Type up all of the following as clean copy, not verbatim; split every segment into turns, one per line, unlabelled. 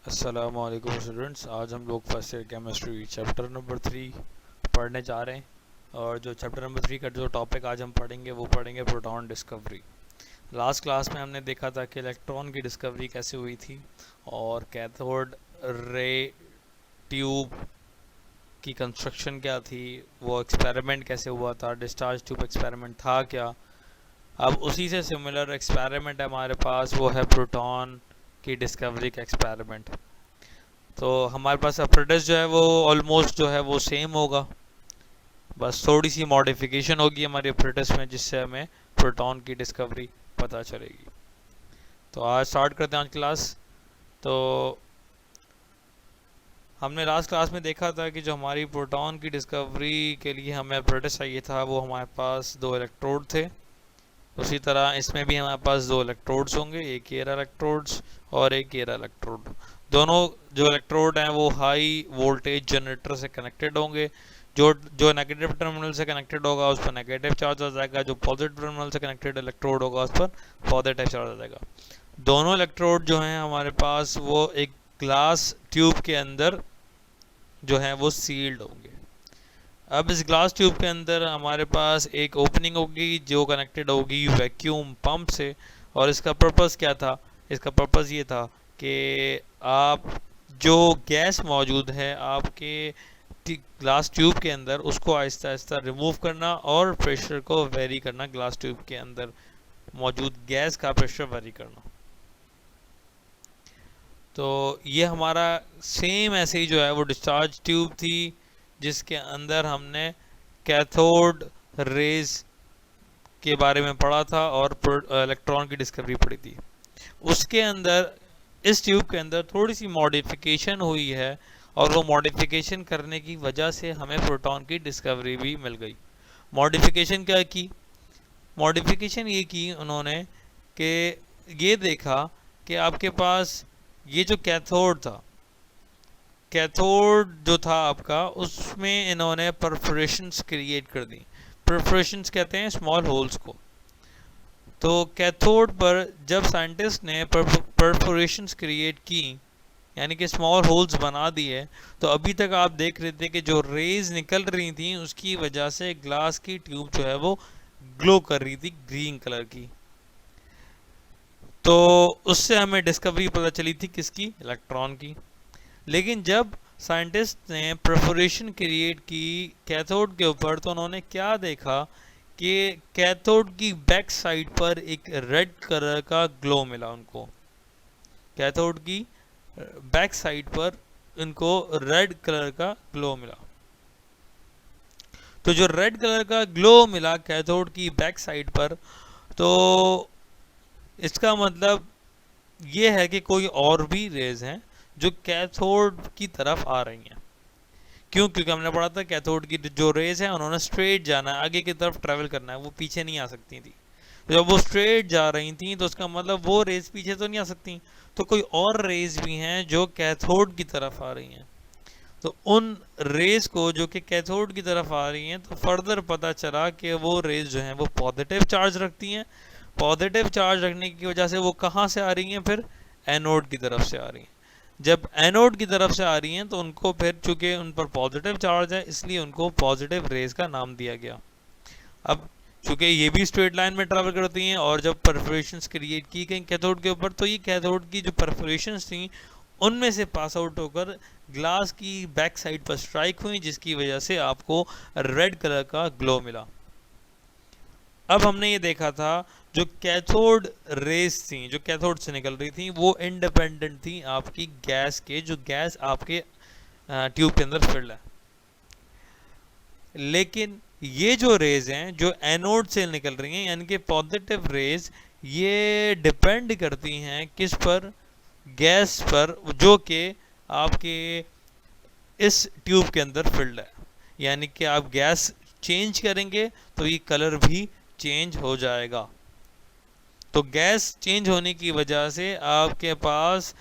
अस्सलामुअलैकुम स्टूडेंट्स। आज हम लोग first year chemistry chapter number 3 पढ़ने जा रहे हैं। और जो चैप्टर नंबर 3 का जो टॉपिक आज हम पढ़ेंगे वो पढ़ेंगे प्रोटॉन डिस्कवरी। लास्ट क्लास में हमने देखा था कि इलेक्ट्रॉन की डिस्कवरी कैसे हुई थी और कैथोड रे ट्यूब की कंस्ट्रक्शन क्या थी, वो एक्सपेरिमेंट कैसे हुआ था, डिस्चार्ज ट्यूब एक्सपेरिमेंट था क्या। अब उसी से सिमिलर एक्सपेरिमेंट है हमारे पास, वो है प्रोटॉन की डिस्कवरी का एक्सपेरिमेंट। तो हमारे पास अप्रेंटिस जो है वो ऑलमोस्ट जो है वो सेम होगा, बस थोड़ी सी मॉडिफिकेशन होगी हमारे अप्रेंटिस में जिससे हमें प्रोटॉन की डिस्कवरी पता चलेगी। तो आज स्टार्ट करते हैं आज क्लास। तो हमने लास्ट क्लास में देखा था कि जो हमारी प्रोटॉन की डिस्कवरी के लिए हमें अप्रेंटिस चाहिए था वो हमारे पास 2 इलेक्ट्रोड थे। उसी तरह इसमें भी हमारे पास 2 इलेक्ट्रोड्स होंगे, एक एयर इलेक्ट्रोड्स और एक एयर इलेक्ट्रोड। दोनों जो इलेक्ट्रोड हैं वो हाई वोल्टेज जनरेटर से कनेक्टेड होंगे। जो जो नेगेटिव टर्मिनल से कनेक्टेड होगा उस पर नेगेटिव चार्ज आ जाएगा, जो पॉजिटिव टर्मिनल से कनेक्टेड इलेक्ट्रोड होगा उस पर पॉजिटिव चार्ज आ जाएगा। दोनों इलेक्ट्रोड जो हैं हमारे पास वो एक ग्लास ट्यूब के अंदर जो है वो सील्ड होंगे। अब इस ग्लास ट्यूब के अंदर हमारे पास एक ओपनिंग होगी जो कनेक्टेड होगी वैक्यूम पंप से। और इसका पर्पस क्या था? इसका पर्पस ये था कि आप जो गैस मौजूद है आपके ग्लास ट्यूब के अंदर उसको आहिस्ता आहिस्ता रिमूव करना और प्रेशर को वेरी करना, ग्लास ट्यूब के अंदर मौजूद गैस का प्रेशर वेरी करना। तो ये हमारा सेम ऐसे ही जो है वो डिस्चार्ज ट्यूब थी जिसके अंदर हमने कैथोड रेज के बारे में पढ़ा था और इलेक्ट्रॉन की डिस्कवरी पढ़ी थी। उसके अंदर इस ट्यूब के अंदर थोड़ी सी मॉडिफिकेशन हुई है और वो मॉडिफिकेशन करने की वजह से हमें प्रोटॉन की डिस्कवरी भी मिल गई। मॉडिफिकेशन क्या की? मॉडिफिकेशन ये की उन्होंने कि ये देखा कि आपके पास ये जो कैथोड था, कैथोड जो था आपका, उसमें इन्होंने परफोरेशंस क्रिएट कर दी। परफोरेशंस कहते हैं स्मॉल होल्स को। तो कैथोड पर जब साइंटिस्ट ने परफोरेशंस क्रिएट की यानी कि स्मॉल होल्स बना दिए, तो अभी तक आप देख रहे थे कि जो रेज निकल रही थी उसकी वजह से ग्लास की ट्यूब जो है वो ग्लो कर रही थी ग्रीन कलर की। तो उससे हमें डिस्कवरी पता चली थी किसकी? इलेक्ट्रॉन की। लेकिन जब साइंटिस्ट ने परफोरेशन क्रिएट की कैथोड के ऊपर तो उन्होंने क्या देखा कि कैथोड की बैक साइड पर एक रेड कलर का ग्लो मिला उनको। कैथोड की बैक साइड पर उनको रेड कलर का ग्लो मिला। तो जो रेड कलर का ग्लो मिला कैथोड की बैक साइड पर, तो इसका मतलब ये है कि कोई और भी रेज हैं जो कैथोड की तरफ आ रही हैं। क्यों? क्योंकि हमने पढ़ा था कैथोड की जो रेज है उन्होंने स्ट्रेट जाना है, आगे की तरफ ट्रेवल करना है, वो पीछे नहीं आ सकती थी। तो जब वो स्ट्रेट जा रही थी तो उसका मतलब वो रेज पीछे तो नहीं आ सकती, तो कोई और रेज भी हैं जो कैथोड की तरफ आ रही हैं। तो उन रेज को जो कि कैथोड की तरफ आ रही हैं, तो फर्दर पता चला कि वो रेज जो हैं वो पॉजिटिव चार्ज रखती हैं। पॉजिटिव चार्ज रखने की वजह से वो कहाँ से आ रही हैं? फिर एनोड की तरफ से आ रही हैं। जब एनोड की तरफ से आ रही हैं तो उनको फिर चूंकि उन पर पॉजिटिव चार्ज है इसलिए उनको पॉजिटिव रेज का नाम दिया गया। अब चूंकि ये भी स्ट्रेट लाइन में ट्रैवल करती हैं और जब परफोरेशंस क्रिएट की गई कैथोड के ऊपर, तो ये कैथोड की जो परफोरेशंस थी उनमें से पास आउट होकर ग्लास की बैक साइड पर स्ट्राइक हुई, जिसकी वजह से आपको रेड कलर का ग्लो मिला। अब हमने ये देखा था जो कैथोड रेस थी, जो कैथोड से निकल रही थी, वो इंडिपेंडेंट थी आपकी गैस के, जो गैस आपके ट्यूब के अंदर फिल्ड है। लेकिन ये जो रेज हैं जो एनोड से निकल रही हैं यानी कि पॉजिटिव रेज, ये डिपेंड करती हैं किस पर? गैस पर, जो कि आपके इस ट्यूब के अंदर फिल्ड है। यानी कि आप गैस चेंज करेंगे तो ये कलर भी चेंज हो जाएगा। तो गैस चेंज होने की वजह से आपके पास,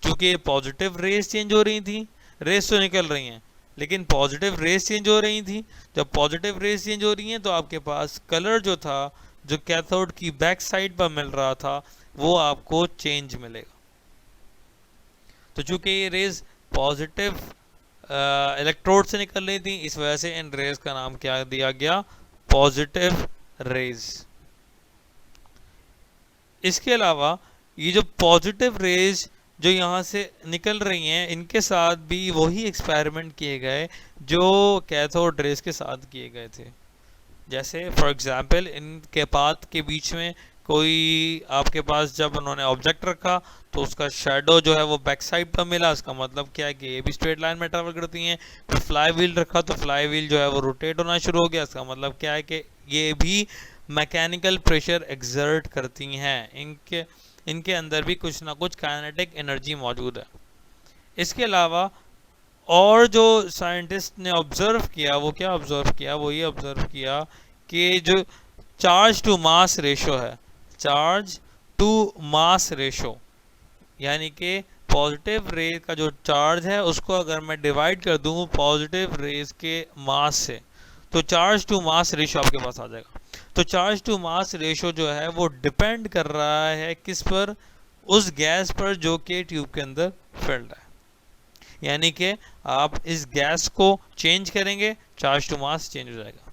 चूंकि पॉजिटिव रेस चेंज हो रही थी, रेस तो निकल रही हैं लेकिन पॉजिटिव रेस चेंज हो रही थी। जब पॉजिटिव रेस चेंज हो रही हैं तो आपके पास कलर जो था, जो कैथोड की बैक साइड पर मिल रहा था, वो आपको चेंज मिलेगा। तो चूंकि ये रेज पॉजिटिव इलेक्ट्रोड से निकल रही थी, इस वजह से इन रेज का नाम क्या दिया गया, पॉजिटिव रेज। इसके अलावा ये जो पॉजिटिव रेज जो यहाँ से निकल रही हैं, इनके साथ भी वही एक्सपेरिमेंट किए गए जो कैथोड रेज के साथ किए गए थे। जैसे फॉर एग्जांपल इनके पाथ के बीच में कोई आपके पास जब उन्होंने ऑब्जेक्ट रखा तो उसका शेडो जो है वो बैक साइड पर मिला, इसका मतलब क्या है कि ये भी स्ट्रेट लाइन में ट्रेवल करती हैं। फिर फ्लाई व्हील रखा तो फ्लाई व्हील जो है वो रोटेट होना शुरू हो गया, इसका मतलब क्या है कि ये भी मैकेनिकल प्रेशर एक्सर्ट करती हैं, इनके अंदर भी कुछ ना कुछ काइनेटिक एनर्जी मौजूद है। इसके अलावा और जो साइंटिस्ट ने ऑब्जर्व किया वो क्या ऑब्जर्व किया, वो ये ऑब्जर्व किया कि जो चार्ज टू मास रेशो है, चार्ज टू मास रेशो, यानी कि पॉजिटिव रेज का जो चार्ज है उसको अगर मैं डिवाइड कर दूं पॉजिटिव रेज के मास से, तो चार्ज टू मास रेशो आपके पास आ जाएगा। तो चार्ज टू मास रेशो जो है वो डिपेंड कर रहा है किस पर, उस गैस पर जो कि ट्यूब के अंदर फिल्ड है। यानी कि आप इस गैस को चेंज करेंगे, चार्ज टू मास चेंज हो जाएगा।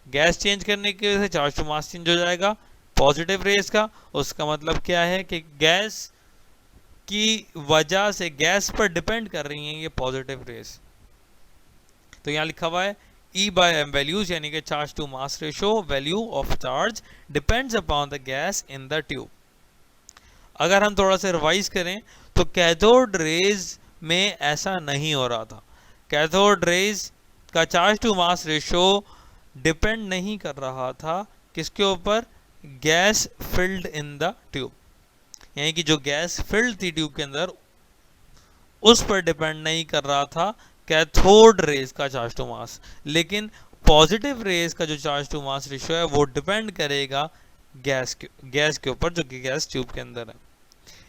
गैस चेंज करने की वजह से चार्ज टू मास चेंज हो जाएगा पॉजिटिव रेज का। उसका मतलब क्या है कि गैस की वजह से गैस पर डिपेंड कर रही हैं ये पॉजिटिव रेज। तो यहाँ लिखा हुआ है E by m values, यानी कि charge to mass ratio value of charge depends upon the gas in the tube. अगर हम थोड़ा सा रिवाइज करें तो कैथोड रेज में ऐसा नहीं हो रहा था। कैथोड रेज का charge to mass ratio depend नहीं कर रहा था किसके ऊपर, gas filled in the tube, यानी कि जो गैस फिल्ड थी ट्यूब के अंदर उस पर डिपेंड नहीं कर रहा था कैथोड रेज का चार्ज टू मास। लेकिन पॉजिटिव रेज का जो चार्ज टू मास रेशियो है वो डिपेंड करेगा गैस के ऊपर, जो कि गैस ट्यूब के अंदर है।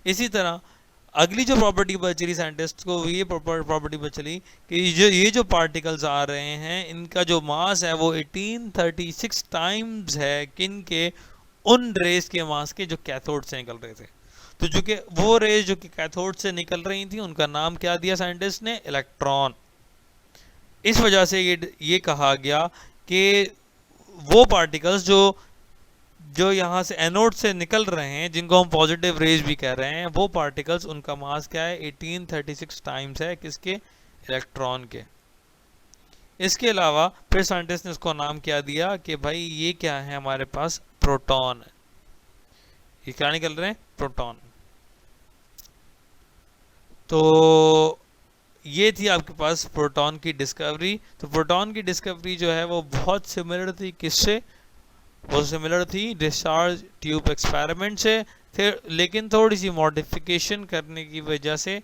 इसी तरह अगली जो प्रॉपर्टी बचली साइंटिस्ट को, ये प्रॉपर्टी बचली कि ये जो पार्टिकल्स आ रहे हैं इनका जो मास है वो 1836 टाइम्स है किन के, उन रेज के मास के जो कैथोड से निकल रहे थे। तो जो कि वो रेज जो कि कैथोड से निकल रही थी उनका नाम क्या दिया साइंटिस्ट ने, इलेक्ट्रॉन। इस वजह से ये कहा गया कि वो पार्टिकल्स जो यहाँ से एनोड से निकल रहे हैं, जिनको हम पॉजिटिव रेज भी कह रहे हैं, वो पार्टिकल्स उनका मास क्या है, 1836 टाइम्स है किसके, इलेक्ट्रॉन के। इसके अलावा फिर साइंटिस्ट ने इसको नाम क्या दिया कि भाई ये क्या है, हमारे पास प्रोटॉन है। ये क्या निकल रहे हैं, प्रोटॉन। तो ये थी आपके पास प्रोटॉन की डिस्कवरी। तो प्रोटॉन की डिस्कवरी जो है वो बहुत सिमिलर थी किससे, वो सिमिलर थी डिस्चार्ज ट्यूब एक्सपेरिमेंट से, फिर लेकिन थोड़ी सी मॉडिफिकेशन करने की वजह से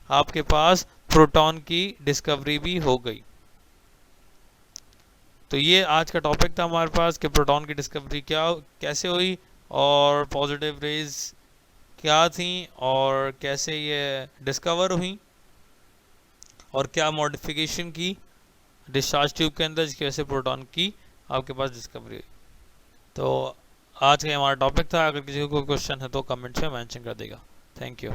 आपके पास प्रोटॉन की डिस्कवरी भी हो गई। तो ये आज का टॉपिक था हमारे पास कि प्रोटॉन की डिस्कवरी कैसे हुई और पॉजिटिव रेज क्या थी और कैसे ये डिस्कवर हुई और क्या मॉडिफिकेशन की डिस्चार्ज ट्यूब के अंदर जिसकी वजह से प्रोटॉन की आपके पास डिस्कवरी हुई। तो आज का हमारा टॉपिक था। अगर किसी को कोई क्वेश्चन है तो कमेंट्स में मेंशन कर देगा। Thank you.